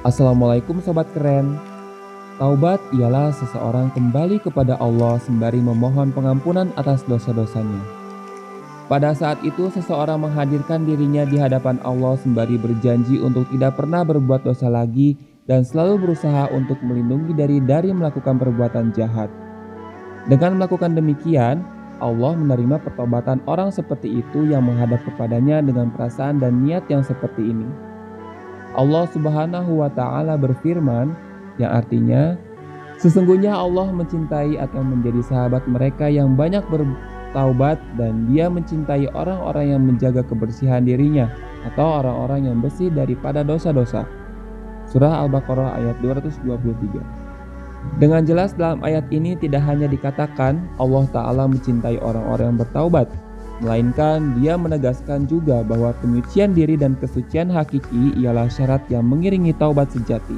Assalamualaikum Sobat Keren. Taubat ialah seseorang kembali kepada Allah sembari memohon pengampunan atas dosa-dosanya. Pada saat itu seseorang menghadirkan dirinya di hadapan Allah sembari berjanji untuk tidak pernah berbuat dosa lagi dan selalu berusaha untuk melindungi dari melakukan perbuatan jahat. Dengan melakukan demikian, Allah menerima pertobatan orang seperti itu yang menghadap kepadanya dengan perasaan dan niat yang seperti ini. Allah Subhanahu wa Ta'ala berfirman, yang artinya, sesungguhnya Allah mencintai atau menjadi sahabat mereka yang banyak bertaubat dan Dia mencintai orang-orang yang menjaga kebersihan dirinya atau orang-orang yang bersih daripada dosa-dosa. Surah Al-Baqarah ayat 223. Dengan jelas dalam ayat ini tidak hanya dikatakan Allah Ta'ala mencintai orang-orang yang bertaubat, melainkan Dia menegaskan juga bahwa penyucian diri dan kesucian hakiki ialah syarat yang mengiringi taubat sejati.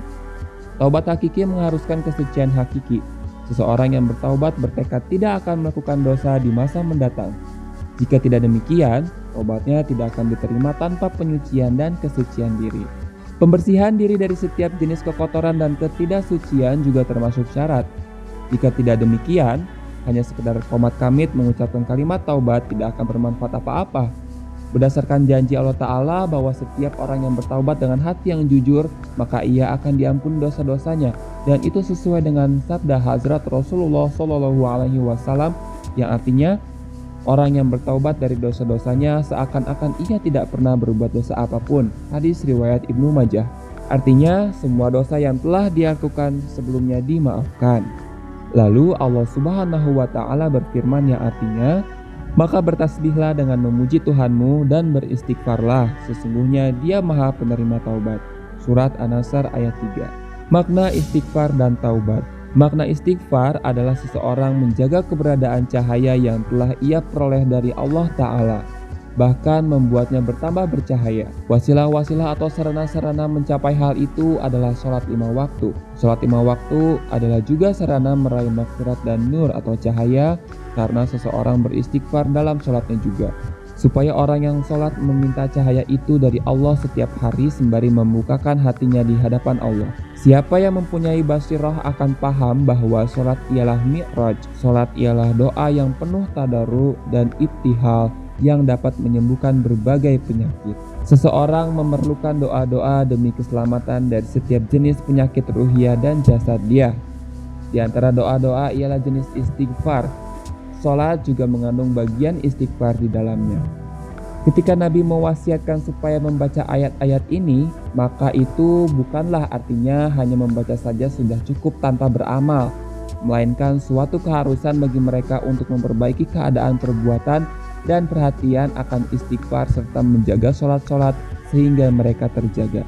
Taubat hakiki mengharuskan kesucian hakiki. Seseorang yang bertaubat bertekad tidak akan melakukan dosa di masa mendatang. Jika tidak demikian, taubatnya tidak akan diterima tanpa penyucian dan kesucian diri. Pembersihan diri dari setiap jenis kekotoran dan ketidaksucian juga termasuk syarat. Jika tidak demikian, hanya sekedar komat kamit mengucapkan kalimat taubat tidak akan bermanfaat apa-apa. Berdasarkan janji Allah Ta'ala bahwa setiap orang yang bertaubat dengan hati yang jujur, maka ia akan diampuni dosa-dosanya. Dan itu sesuai dengan sabda Hazrat Rasulullah SAW yang artinya, orang yang bertaubat dari dosa-dosanya seakan-akan ia tidak pernah berbuat dosa apapun. Hadis riwayat Ibnu Majah. Artinya, semua dosa yang telah dilakukan sebelumnya dimaafkan. Lalu Allah Subhanahu wa Ta'ala berfirman yang artinya, maka bertasbihlah dengan memuji Tuhanmu dan beristighfarlah, sesungguhnya Dia Maha Penerima Taubat. Surat An-Nasr ayat 3. Makna istighfar dan taubat. Makna istighfar adalah seseorang menjaga keberadaan cahaya yang telah ia peroleh dari Allah Ta'ala, bahkan membuatnya bertambah bercahaya. Wasilah-wasilah atau sarana-sarana mencapai hal itu adalah sholat 5 waktu. Sholat 5 waktu adalah juga sarana meraih maghfirat dan nur atau cahaya karena seseorang beristighfar dalam sholatnya juga. Supaya orang yang sholat meminta cahaya itu dari Allah setiap hari sembari membukakan hatinya di hadapan Allah. Siapa yang mempunyai basirah akan paham bahwa sholat ialah mi'raj. Sholat ialah doa yang penuh tadarru dan ibtihal yang dapat menyembuhkan berbagai penyakit. Seseorang memerlukan doa-doa demi keselamatan dari setiap jenis penyakit ruhiyah dan jasad dia. Di antara doa-doa ialah jenis istighfar. Salat juga mengandung bagian istighfar di dalamnya. Ketika Nabi mewasiatkan supaya membaca ayat-ayat ini, maka itu bukanlah artinya hanya membaca saja sudah cukup tanpa beramal, melainkan suatu keharusan bagi mereka untuk memperbaiki keadaan perbuatan dan perhatian akan istighfar serta menjaga sholat-sholat sehingga mereka terjaga.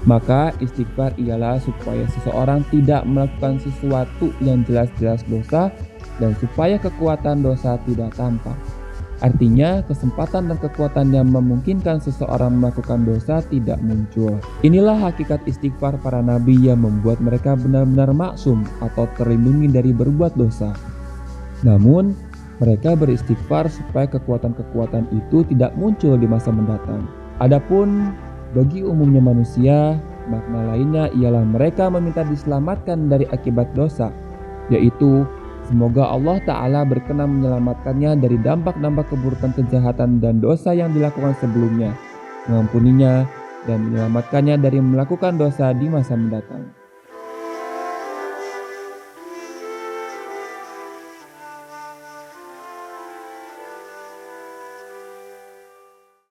Maka istighfar ialah supaya seseorang tidak melakukan sesuatu yang jelas-jelas dosa dan supaya kekuatan dosa tidak tampak. Artinya kesempatan dan kekuatan yang memungkinkan seseorang melakukan dosa tidak muncul. Inilah hakikat istighfar para nabi yang membuat mereka benar-benar maksum atau terlindungi dari berbuat dosa. Namun mereka beristighfar supaya kekuatan-kekuatan itu tidak muncul di masa mendatang. Adapun bagi umumnya manusia, makna lainnya ialah mereka meminta diselamatkan dari akibat dosa, yaitu semoga Allah Ta'ala berkenan menyelamatkannya dari dampak-dampak keburukan kejahatan dan dosa yang dilakukan sebelumnya, mengampuninya dan menyelamatkannya dari melakukan dosa di masa mendatang.